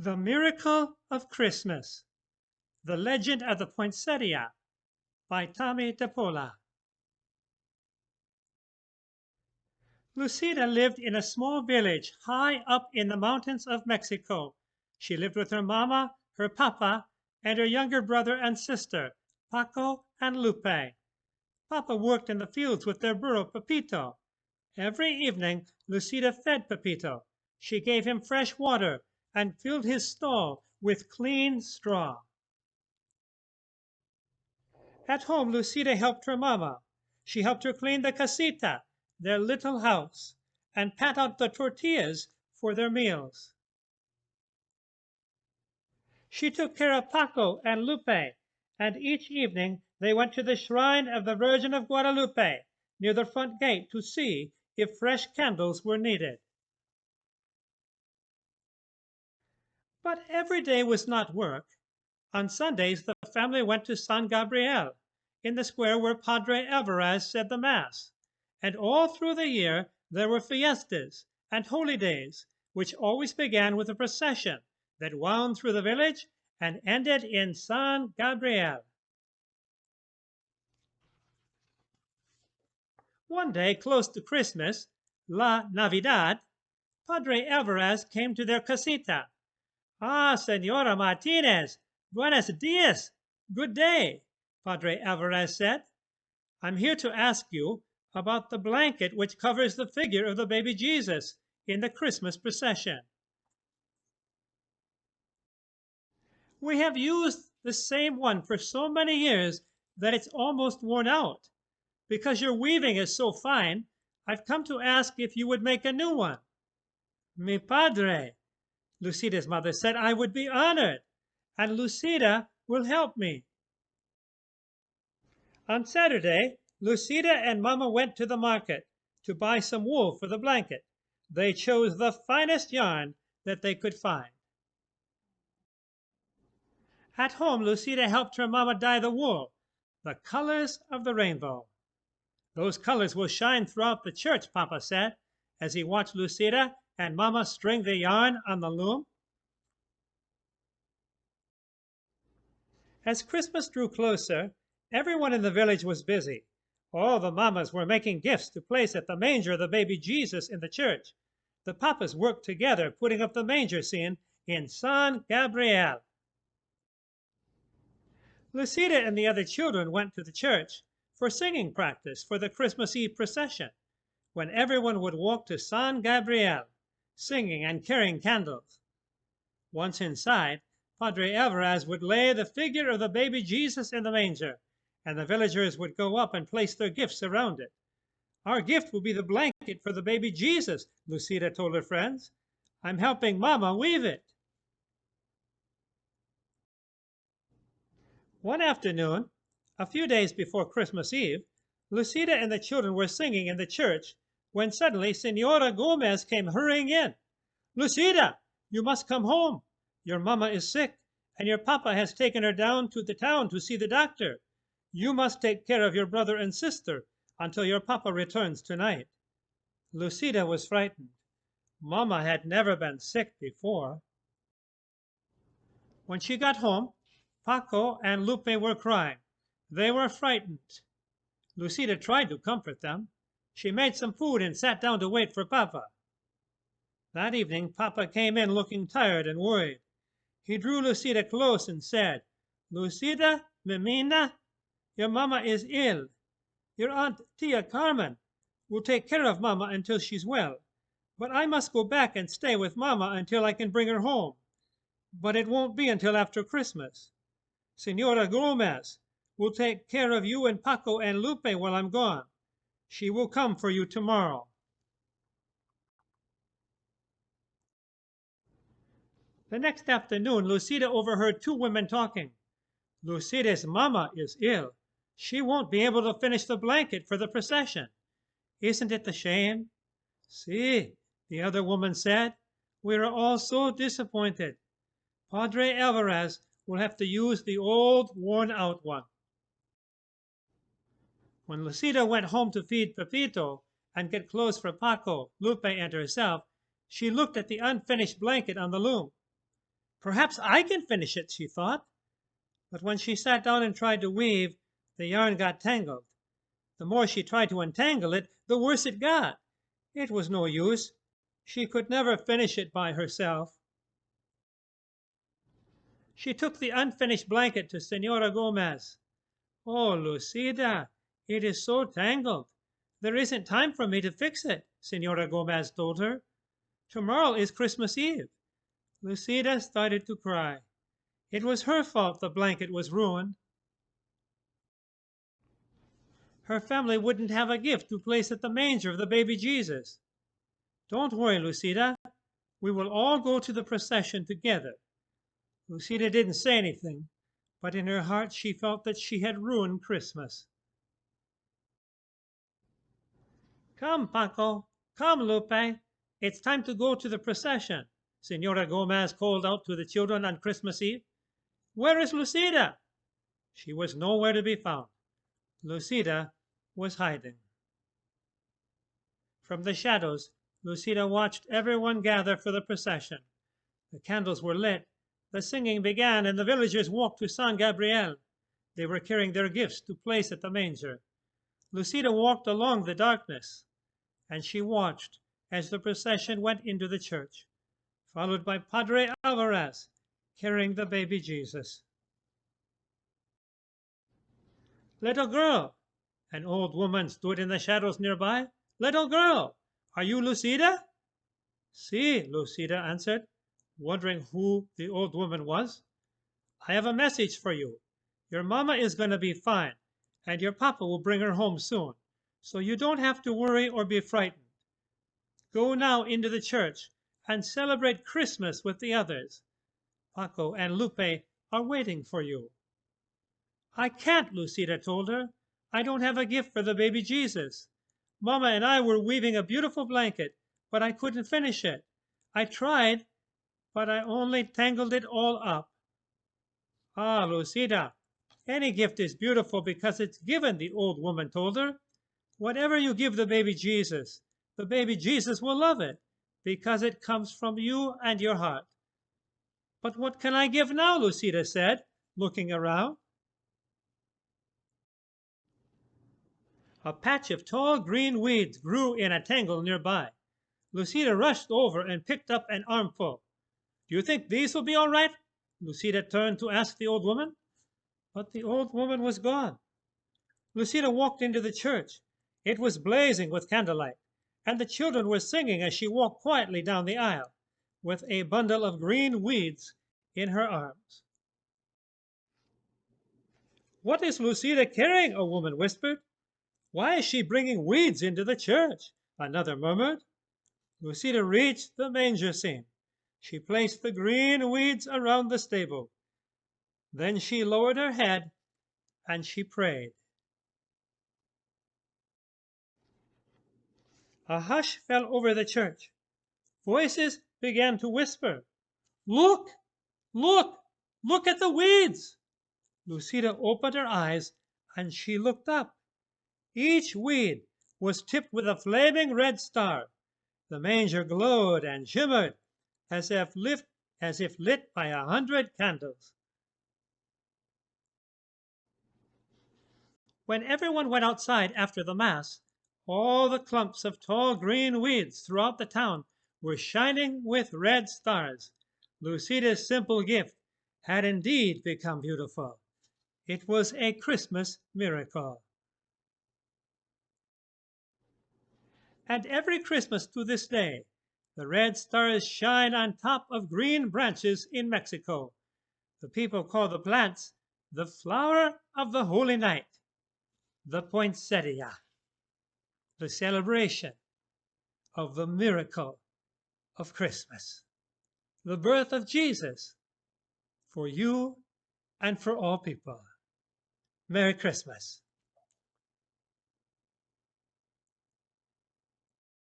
The Miracle of Christmas, The Legend of the Poinsettia by Tommy DePola. Lucida lived in a small village high up in the mountains of Mexico. She lived with her mama, her papa, and her younger brother and sister, Paco and Lupe. Papa worked in the fields with their burro, Pepito. Every evening, Lucida fed Pepito. She gave him fresh water and filled his stall with clean straw. At home, Lucida helped her mama. She helped her clean the casita, their little house, and pat out the tortillas for their meals. She took care of Paco and Lupe, and each evening they went to the shrine of the Virgin of Guadalupe near the front gate to see if fresh candles were needed. But every day was not work. On Sundays, the family went to San Gabriel, in the square where Padre Alvarez said the Mass. And all through the year there were fiestas and holy days, which always began with a procession that wound through the village and ended in San Gabriel. One day, close to Christmas, La Navidad, Padre Alvarez came to their casita. "Ah, Senora Martinez, buenos dias, good day," Padre Alvarez said. "I'm here to ask you about the blanket which covers the figure of the baby Jesus in the Christmas procession. We have used the same one for so many years that it's almost worn out. Because your weaving is so fine, I've come to ask if you would make a new one." "Mi padre," Lucida's mother said, "I would be honored, and Lucida will help me." On Saturday, Lucida and Mama went to the market to buy some wool for the blanket. They chose the finest yarn that they could find. At home, Lucida helped her Mama dye the wool, the colors of the rainbow. "Those colors will shine throughout the church," Papa said, as he watched Lucida and Mama string the yarn on the loom. As Christmas drew closer, everyone in the village was busy. All the mamas were making gifts to place at the manger of the baby Jesus in the church. The papas worked together, putting up the manger scene in San Gabriel. Lucida and the other children went to the church for singing practice for the Christmas Eve procession, when everyone would walk to San Gabriel, singing and carrying candles. Once inside, Padre Alvarez would lay the figure of the baby Jesus in the manger, and the villagers would go up and place their gifts around it. "Our gift will be the blanket for the baby Jesus," Lucida told her friends. "I'm helping Mama weave it." One afternoon, a few days before Christmas Eve, Lucida and the children were singing in the church when suddenly Senora Gomez came hurrying in. "Lucida, you must come home. Your Mama is sick, and your Papa has taken her down to the town to see the doctor. You must take care of your brother and sister until your Papa returns tonight." Lucida was frightened. Mama had never been sick before. When she got home, Paco and Lupe were crying. They were frightened. Lucida tried to comfort them. She made some food and sat down to wait for Papa. That evening, Papa came in looking tired and worried. He drew Lucida close and said, "Lucida, Mimina, your Mama is ill. Your Aunt Tia Carmen will take care of Mama until she's well. But I must go back and stay with Mama until I can bring her home. But it won't be until after Christmas. Senora Gomez will take care of you and Paco and Lupe while I'm gone. She will come for you tomorrow." The next afternoon, Lucida overheard two women talking. "Lucida's Mama is ill. She won't be able to finish the blanket for the procession. Isn't it a shame?" "Si," the other woman said. "We are all so disappointed. Padre Alvarez will have to use the old, worn-out one." When Lucida went home to feed Pepito and get clothes for Paco, Lupe, and herself, she looked at the unfinished blanket on the loom. Perhaps I can finish it, she thought. But when she sat down and tried to weave, the yarn got tangled. The more she tried to untangle it, the worse it got. It was no use. She could never finish it by herself. She took the unfinished blanket to Senora Gomez. "Oh, Lucida, it is so tangled. There isn't time for me to fix it," Senora Gomez told her. "Tomorrow is Christmas Eve." Lucida started to cry. It was her fault the blanket was ruined. Her family wouldn't have a gift to place at the manger of the baby Jesus. "Don't worry, Lucida. We will all go to the procession together." Lucida didn't say anything, but in her heart she felt that she had ruined Christmas. "Come, Paco. Come, Lupe. It's time to go to the procession," Senora Gomez called out to the children on Christmas Eve. "Where is Lucida?" She was nowhere to be found. Lucida was hiding. From the shadows, Lucida watched everyone gather for the procession. The candles were lit, the singing began, and the villagers walked to San Gabriel. They were carrying their gifts to place at the manger. Lucida walked along the darkness, and she watched as the procession went into the church, followed by Padre Alvarez carrying the baby Jesus. "Little girl," an old woman stood in the shadows nearby. "Little girl, are you Lucida?" "Si," Lucida answered, wondering who the old woman was. "I have a message for you. Your mama is going to be fine, and your papa will bring her home soon, so you don't have to worry or be frightened. Go now into the church and celebrate Christmas with the others. Paco and Lupe are waiting for you." "I can't," Lucida told her. "I don't have a gift for the baby Jesus. Mama and I were weaving a beautiful blanket, but I couldn't finish it. I tried, but I only tangled it all up." "Ah, Lucida, any gift is beautiful because it's given," the old woman told her. "Whatever you give the baby Jesus will love it because it comes from you and your heart." "But what can I give now?" Lucida said, looking around. A patch of tall green weeds grew in a tangle nearby. Lucida rushed over and picked up an armful. "Do you think these will be all right?" Lucida turned to ask the old woman. But the old woman was gone. Lucida walked into the church. It was blazing with candlelight, and the children were singing as she walked quietly down the aisle with a bundle of green weeds in her arms. "What is Lucida carrying?" a woman whispered. "Why is she bringing weeds into the church?" another murmured. Lucida reached the manger scene. She placed the green weeds around the stable. Then she lowered her head and she prayed. A hush fell over the church. Voices began to whisper. "Look! Look! Look at the weeds!" Lucida opened her eyes and she looked up. Each weed was tipped with a flaming red star. The manger glowed and shimmered as if lit by 100 candles. When everyone went outside after the Mass, all the clumps of tall green weeds throughout the town were shining with red stars. Lucida's simple gift had indeed become beautiful. It was a Christmas miracle. And every Christmas to this day, the red stars shine on top of green branches in Mexico. The people call the plants the flower of the holy night, the poinsettia, the celebration of the miracle of Christmas, the birth of Jesus for you and for all people. Merry Christmas.